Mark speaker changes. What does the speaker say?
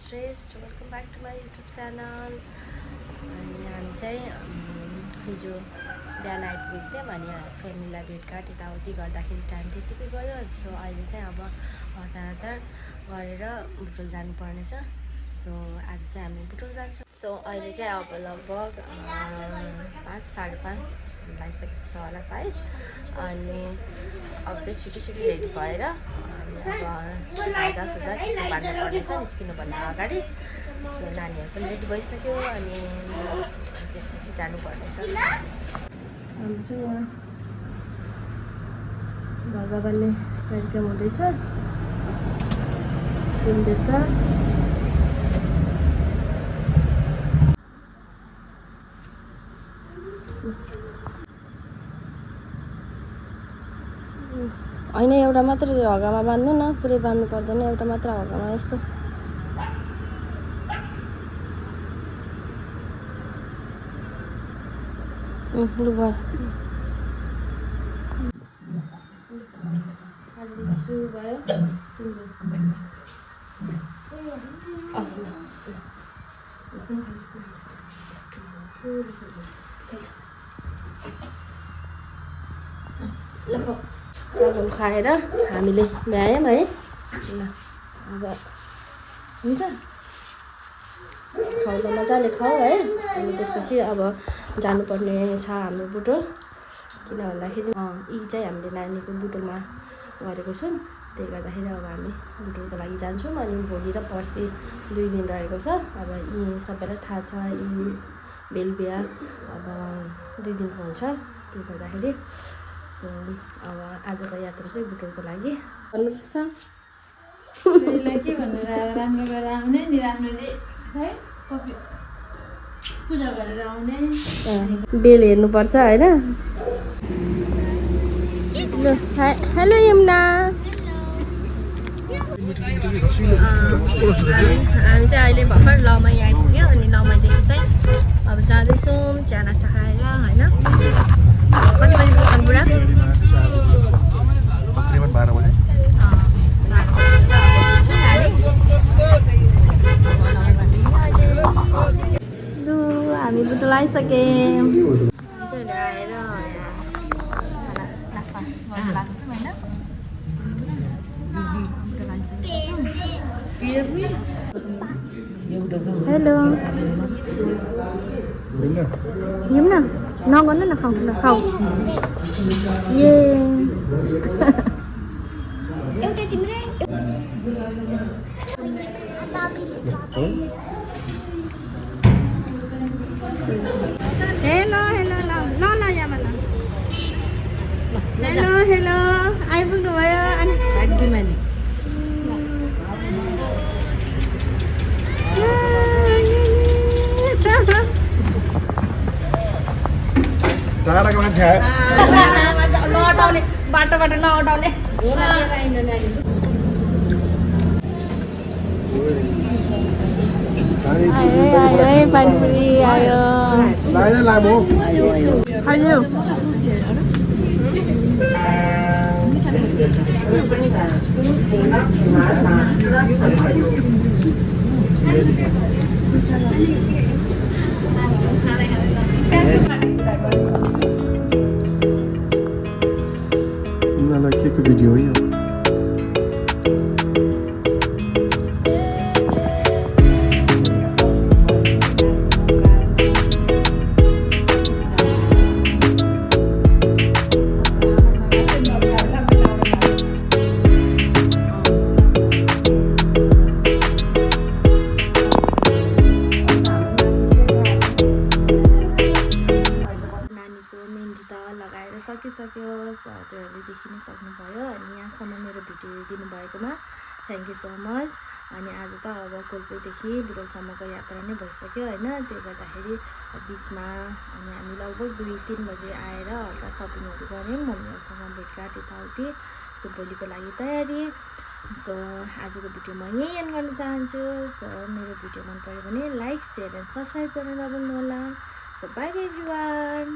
Speaker 1: Shrestha welcome back to my YouTube channel. अनि हामी चाहिँ हिजो बिहान आइपुगेको थियौँ अनि फ्यामिलीलाई भेटघाट यताउति गर्दाखेरि टाइम त्यतिकै गयो। सो अहिले चाहिँ अब हतार गरेर बुटोल जानुपर्नेछ। सो आज चाहिँ हामी बुटोल जान्छौँ। सो अहिले चाहिँ अब लगभग 5 साढे 5 लागिसकेको छ होला सायद। अनि अब चाहिँ छिटो रेडी भएर आजासुजा के बाँध्नु पर्नेछ निस्किनुभन्दा अगाडि। सो नानीहरू पनि रेडी भइसक्यो अनि त्यसपछि जानुपर्नेछ। हाम्रो चाहिँ उहाँ ध्वजा बाल्ने कार्यक्रम हुँदैछ। देवता होइन, एउटा मात्रै हगामा बाँध्नु न, पुरै बाँध्नु पर्दैन, एउटा मात्र हगामा यसो। लु भयो, आजदेखि सुरु भयो। साबुन खाएर हामीले भ्यायौँ है। ल अब हुन्छ, खाउन मजाले खाऊ है। अनि त्यसपछि अब जानुपर्ने छ हाम्रो बुटोल। किन भन्दाखेरि यी चाहिँ हामीले नानीको बुटोलमा गरेको छौँ, त्यही गर्दाखेरि अब हामी बुटोलको लागि जान्छौँ। अनि भोलि र पर्सि 2 दिन रहेको छ। अब यी सबैलाई थाहा छ, यी बेलबिहा अब 2 दिनको हुन्छ। त्यही गर्दाखेरि सो अब आजको यात्रा चाहिँ बुटोलको लागि भन्नुपर्छ।
Speaker 2: के भनेर राम्रो गरेर आउने नि, राम्ररी है पूजा गरेर आउने।
Speaker 1: बेल हेर्नुपर्छ होइन। ल हेलो यमुना, हामी चाहिँ अहिले भर्खर लमाई आइपुग्यो। अनि लमाईदेखि चाहिँ अब जाँदैछौँ चिया नास्ता खाएर होइन। कति बजी पुग्छन् बुढा?
Speaker 3: तकरिबन 12 बजे।
Speaker 1: हामी बुटोल आइसक्यौँ। चाहिँ आएर नास्ता गर्नु लागेको छौँ होइन। बुटोल आइसकेको छौँ। हेलो यौँ न, नगर्नु न, खाऊ न, खाऊ। ए हेलो हेलो ल ल ल यामा ल हेलो हेलो आइपुग्नु भयो। अनि भाग्यमानी
Speaker 3: टाढाको मान्छे आयो।
Speaker 1: नअटाउने बाटोबाट नअटाउने। आयो पानीपुरी आयो।
Speaker 3: लामो
Speaker 1: हजुर
Speaker 3: उनीहरूलाई के को भिडियो हो यो?
Speaker 1: सकिसक्यो। हजुरहरूले देखि नै सक्नुभयो। अनि यहाँसम्म मेरो भिडियो दिनुभएकोमा थ्याङ्क यू सो मच। अनि आज त अब कोलपुरदेखि बुटोलसम्मको यात्रा नै भइसक्यो होइन। त्यही गर्दाखेरि बिचमा अनि हामी लगभग 2-3 बजे आएर हल्का सपिङहरू गऱ्यौँ, मम्मीहरूसँग भेटघाट यताउति। सो भोलिको लागि तयारी। सो आजको भिडियो म यहीँ एन्ड गर्न चाहन्छु। सो मेरो भिडियो मन पऱ्यो भने लाइक सेयर एन्ड सब्सक्राइब गर्न नभुल्नु होला। So by by everyone.